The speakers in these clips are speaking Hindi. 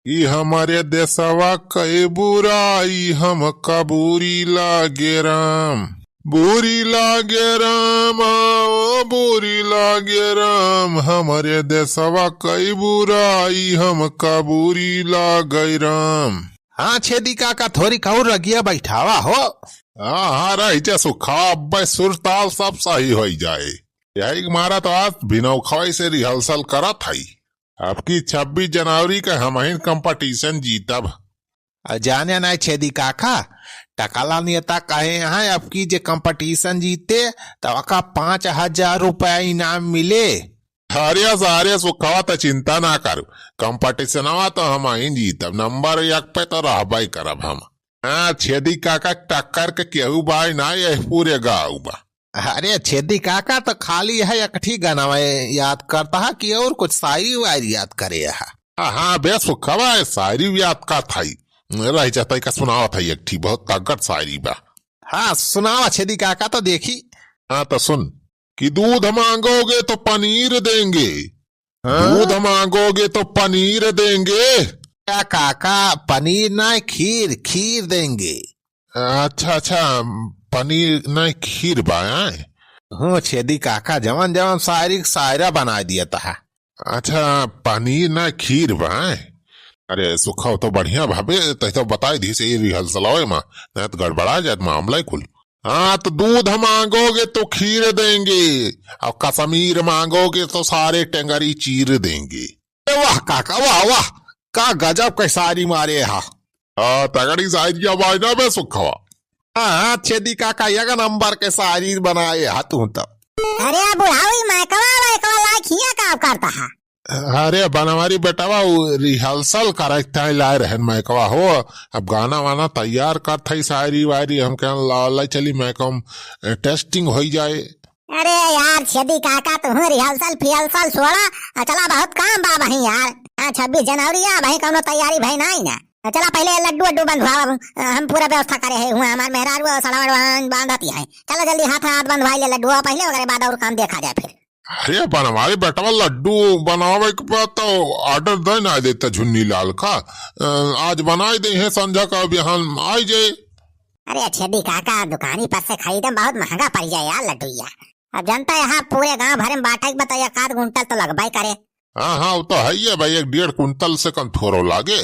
ई हमारे देशवा कई बुराई हम कबूरी लागे राम। बुरी लागे राम ओ बुरी लागे राम, हमारे देशवा कई बुराई हम कबूरी लागे राम। हाँ छेदी काका थोड़ी कहूँ रगिया बैठावा हो। हाँ रही सुखा अब सुरताल सब सही हो जाए। यही मारा तो आज बिना खवाई से रिहर्सल करा था। आपकी 26 जनवरी का हम कंपटीशन जीतब। जाने ना छेदी काका टकाला नेता कहे हैं आपकी जे कंपटीशन जीते तो का 5,000 रुपया इनाम मिले। अरे सारे सुखवा तो चिंता ना करू, कंपटीशन तो हम जीतब, नंबर 1 पे तो रहबाई करब हम। हाँ छेदी काका टक्कर के केहू भाई ना ये पूरे गाँव बा। अरे छेदी काका तो खाली है एकठी गाना याद करता है कि और कुछ शायरी वायरी याद करे है। हाँ बे सुखवा शायरी याद का था रह जाता का सुनावा था एक ठीक बहुत तगड़ शायरी बा। हाँ सुनावा छेदी काका तो देखी। हाँ तो सुन कि दूध मांगोगे तो पनीर देंगे। दूध मांगोगे तो पनीर देंगे। क्या काका पनीर ना खीर खीर देंगे। अच्छा पनीर ना खीर बाया। हाँ छेदी काका जवन जवन शायरा बना दिया था। अच्छा पनीर ना खीर बाए। अरे सुखा तो बढ़िया भाभी तो बताई दी से रिहर्सल में नहीं तो गड़बड़ा जाए मामला ही कुल। हाँ तो दूध मांगोगे तो खीर देंगे और कश्मीर मांगोगे तो सारे टेंगरी चीर देंगे। वाह काका वाह वाह का गजब के शायरी मारे हा। तगड़ी शायरी आवाज ना बे सुखवा। हाँ छेदी काका एक नंबर के शायरी बनाए हा तू तो। अरे बुढ़ावी मैकवा लाखिया का करता है। अरे बनवारी बेटावा रिहर्सल करता लाए रहन मैकवा हो। अब गाना वाना तैयार कर था शायरी वायरी हम कह चली मैकम टेस्टिंग हो जाए। अरे यार छेदी काका तुम रिहर्सल फिहर्सल छोड़ा चला बहुत काम बा भाई यार। 26 जनवरी आ भाई कौनो तैयारी भाई ना ही ना। चला पहले लड्डू वड्डू बंधवा हम पूरा व्यवस्था करे है हुआ हमारे मेहरारू सड़ा बांधती है। चलो जल्दी हाथ बंधवाई ले लड्डू पहले वगैरह बाद और काम देखा जाए फिर। अरे बनवारी बेटा लड्डू बनावे के बाद तो ऑर्डर दे ना देता झुन्नी लाल का। आज बनाई दे है संझा का बिहान आई जाए। अरे छेदी काका दुकानी पर से खरीदे बहुत महंगा पड़ जाए यार लड्डू यार। अब जनता यहाँ पूरे गांव भर में बांटे बताया 1 कुंटल तो लगवाई करे। हाँ वो तो है ही भाई 1.5 कुंटल से कम थोड़ो लागे।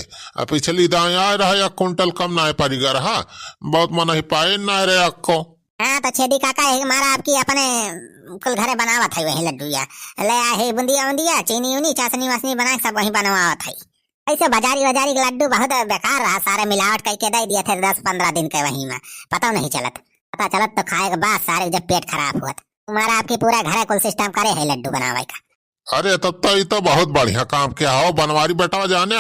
पिछली दाएं आए रहा 1 कुंटल कम ना पड़ेगा रहा बहुत मन ही पाए ना रहे आपको। हाँ तो छेदी काका हमारा आपकी अपने कुल घरे बनावा था वही लड्डू या ले आए बुंदिया चीनी उनी चाशनी वाशनी बनाए सब वही बनवा था। ऐसे बाजारी लड्डू बहुत बेकार रहा, सारे मिलावट करके दे दिए थे 10-15 दिन के वही में पता नहीं चलत। पता चलत तो खाए के बाद सारे जब पेट खराब हुआ तुम्हारा आपकी पूरा घर कुल सिस्टम करे है लड्डू बनावे का। अरे तब तो ये तो बहुत बढ़िया काम किया हो बनवारी बेटा जाने।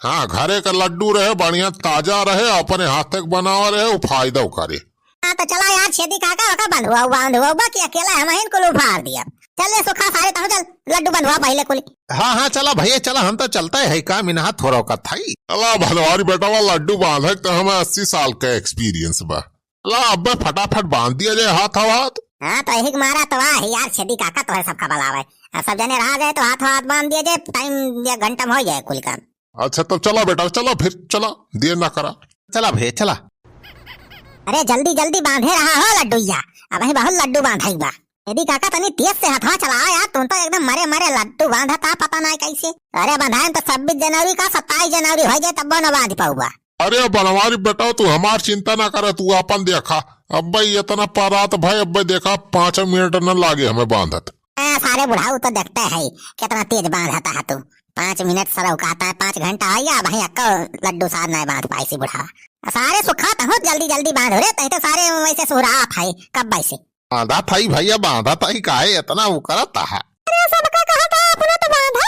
हाँ घरे का लड्डू रहे बढ़िया ताजा रहे अपने हाथ तक बनावा रहे वो फायदा करे। हाँ तो चला यार छेदी काका बांधुआ कि अकेला हम को उफार दिया। चल सुखा सारे तो चल लड्डू बंधवा पहले कुल। हाँ चला भैया चला हम तो चलता है का मिनहा थोड़ा का था। अल्लाह बनवारी बेटा लड्डू बांधे तो हमें 80 साल का एक्सपीरियंस बा। अल्लाह अब फटाफट बांध दिया जाए हाथ। हाँ तो एक मारा तो वाह यार छेदी काका तो है सबका बलावे सब जने रहा जाए तो हाथ बांध दिया जाए टाइम 1 घंटा में हो जाए कुल काम। अच्छा तो चला बेटा चला फिर चला देर ना करा चला भैया चला। अरे जल्दी बांधे रहा हो लड्डूया अब बहुत लड्डू बांधाई बा। छेदी काका तनी तेज से हथवा चला यार तुम तो एकदम मरे लड्डू बांधा था पता नहीं कैसे। अरे बंधाए तो 26 जनवरी का 27 जनवरी हो जाए तब न बांध पाऊगा। अरे बनवारी बेटा तू हमार चिंता ना करे तू अपन देखा अब भाई इतना पारात भाई अब देखा 5 मिनट न लागे हमें बांधत। सारे बुढ़ाऊ तो देखते है कितना तेज बांधता है तू 5 मिनट सर कहता है 5 घंटा आया भाई अक्का लड्डू सार नहीं बांध पाई सी बुढ़ा। सारे सुखा हो जल्दी बांध रहे तो सारे वैसे सुहरा था कब वैसे बांधा था भैया बांधा था काहे इतना वो करता है। अरे सबका कहा था अपना तो बांधा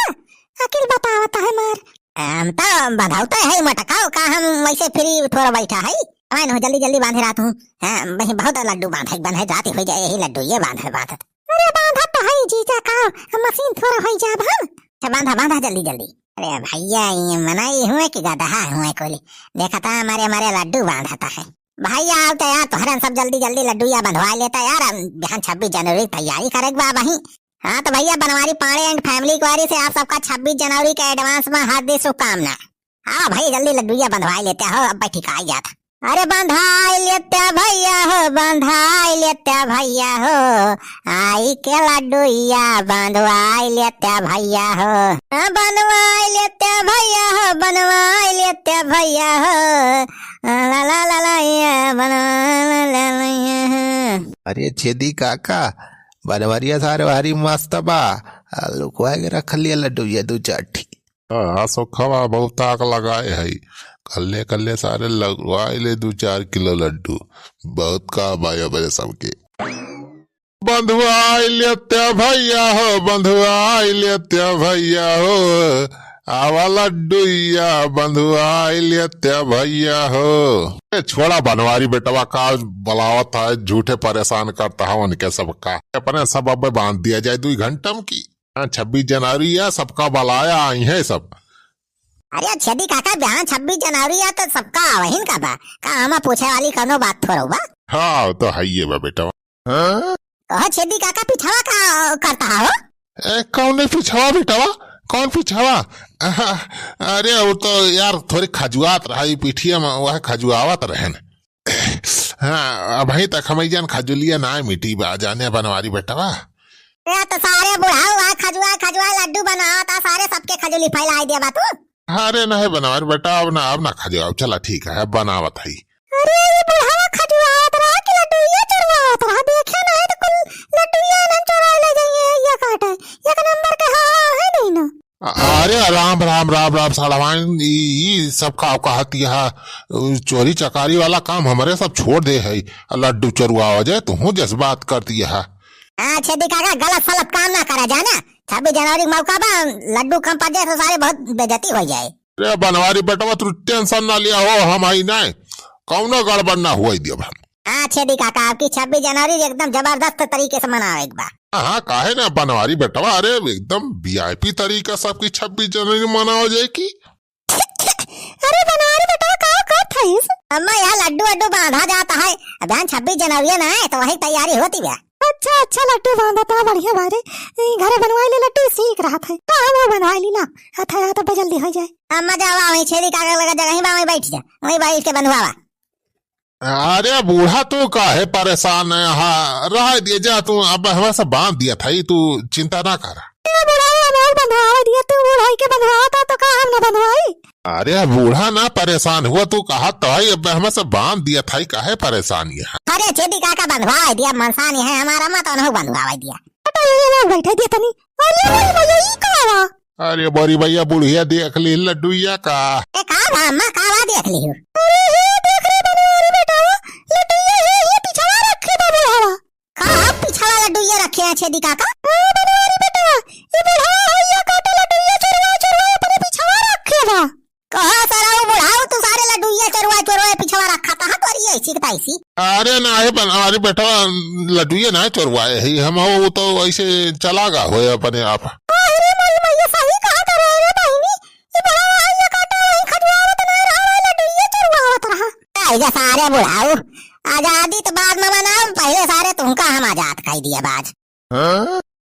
अकेल बतावता है मार हम तो बंधावता है मटकाओ का हम वैसे फ्री थोड़ा बैठा है मैं न जल्दी बांधे रहा हूँ। हां बहुत लड्डू बांधे रात हो जाए यही लड्डू ये बांधत। अरे बांधा तो है जीजा का मशीन थोड़ा हो जा हम बांधा जल्दी। अरे भैया ये मनाई हुए कि गधा हुए कोली देखा था हमारे लड्डू बांधता है भैया अब तो यार तोहरा सब जल्दी लड्डू या बंधवा लेता यार बिहान 26 जनवरी तैयारी करेगा बा वही। हाँ तो भैया बनवारी पाड़े एंड फैमिली क्वारी से आप सबका 26 जनवरी के एडवांस में हार्दिक शुभकामना। हाँ भाई जल्दी लड्डूया बंधवाई लेते हो, अब बैठी का जाता। अरे बंधाई लेते भैया हो, बंधाई लेते भैया हो, आई के लड्डूया बंधवाई लेते भैया हो, बंधवाई लेते भैया हो, बनवाई लेते भैया हो, ला ला ला ला या बना। अरे छेदी काका बनवरिया सारे भारी मस्त बा, लुकवा के रख लिया लड्डू ये दो चाठी। हाँ सुखवा बहुत ताक लगाए है, कल्ले कल्ले सारे लगवाए ले 2-4 किलो लड्डू, बहुत का बाया बड़े सबके। बंधुआई लेते भैया हो, बंधुआई लेते भैया हो, आवा लड्डूया बंधुआई लेते भैया हो। छोड़ा बनवारी बेटवा का बलावत है, झूठे परेशान करता है उनके सबका, अपने सब अब बांध दिया जाए 2 घंटम की। 26 जनवरी है, सबका बलाया आई है सब। अरे छेदी काका बयान 26 जनवरी है तो सबका वहीन का बा का, हमा पूछे वाली कनो बात थोड़ो बा। हाँ तो है ये बा बेटा। हाँ? कहो छेदी काका पिछवा का करता हो? कौन है पिछवा बेटवा, कौन पिछवा? अरे वो तो यार थोड़ी खजुआत रहा पीठिया में, वह खजुआवत रहे न। हाँ अब ही तक हमें जान खजुलिया ना मिट्टी बा जाने बनवारी बेटवा। तो सारे बुढ़ाओ खजुआ खजुआ लड्डू बनाता, सारे सबके खजुली फैलाई दिया बा तू। अरे नहीं बनवारी बेटा, अब ना खजुआव, चला ठीक है बनावत है। अरे ये बुढ़ावा खजुआत रहा कि लड्डू ये चुरवात रहा, देखे ना है तो कुल लड्डू ये न चुरा ले जाइए, ये काटे एक नंबर के है नहीं ना। अरे राम राम राम राम साड़वान, ये सब का कहती है चोरी चकारी वाला काम हमारे सब छोड़ दे है, लड्डू चुरवा जाए तू जस बात करती है। छेदी काका गलत सलत काम ना करा जाना, 26 जनवरी मौका बा, लड्डू कम पड़ जाए तो सारे बहुत बेइज्जती हो जाए। अरे बनवारी बेटवा तू टेंशन ना लिया हो, हम आई ना कौनो गड़बड़ ना हुआ दियो। हाँ छेदी काका आपकी 26 जनवरी एकदम जबरदस्त तरीके से मनाओ एक बार। हाँ काहे ना बनवारी बेटवा, अरे एकदम VIP तरीका सबकी 26 जनवरी मनाओ जाए की। अरे बनवारी बेटा का करत है इस? अम्मा यहाँ लड्डू वड्डू बांधा जाता है, अब 26 जनवरी ना है तो वही तैयारी होती है। अच्छा अच्छा लड्डू बांधा था, बढ़िया बारे घरे बनवाई ले लड्डू सीख रहा था, हाँ वो बनवाई ली ना, था तो जल्दी हो जाए। अम्मा जावा वहीं छेदी काका लगा जगह ही बा, वहीं बैठ जा, वहीं बैठ के बनवावा। अरे बूढ़ा तू काहे परेशान है, हाँ रह दिए जा तू, अब हमारे से बांध दिया था, तू चिंता ना कर। बंधवा दिया तू, बुढ़ाई के बनवाता तो कहा हम ना बनवाई। अरे बूढ़ा ना परेशान हुआ, तू कहा तो है, अब हमें से बांध दिया था, काहे परेशानी है। अरे छेदी काका बंधवा दिया, मनसानी है हमारा मत अनहु बंधवा दिया। बैठा दिया तनी। अरे बोरी भैया बुढ़िया देख ली लड्डूया का। अम्मा कावा देख ली हो? देख रहे बनवारी बेटा, लड्डूया ये पिछवा रखे बा बुढ़ावा। कहा पिछवा लड्डूया रखे हैं छेदी काका? बनवारी बेटा ये बुढ़ावा ये काटे लड्डूया चुरवा अपने पिछवा रखे बा। कहा सारा बुढ़ाओ तू सारे लड्डूया चुरवा पिछवा रखा था, तो ये ऐसी का ऐसी। अरे ना है बनवारी बेटा, लड्डूया ना चुरवाए ही हम, वो तो ऐसे चला गा हो अपने आप। सारे बुढ़ाओ आजादी तो बाद में मनाओ, पहले सारे तुमका हम आजाद कर दिया बाज।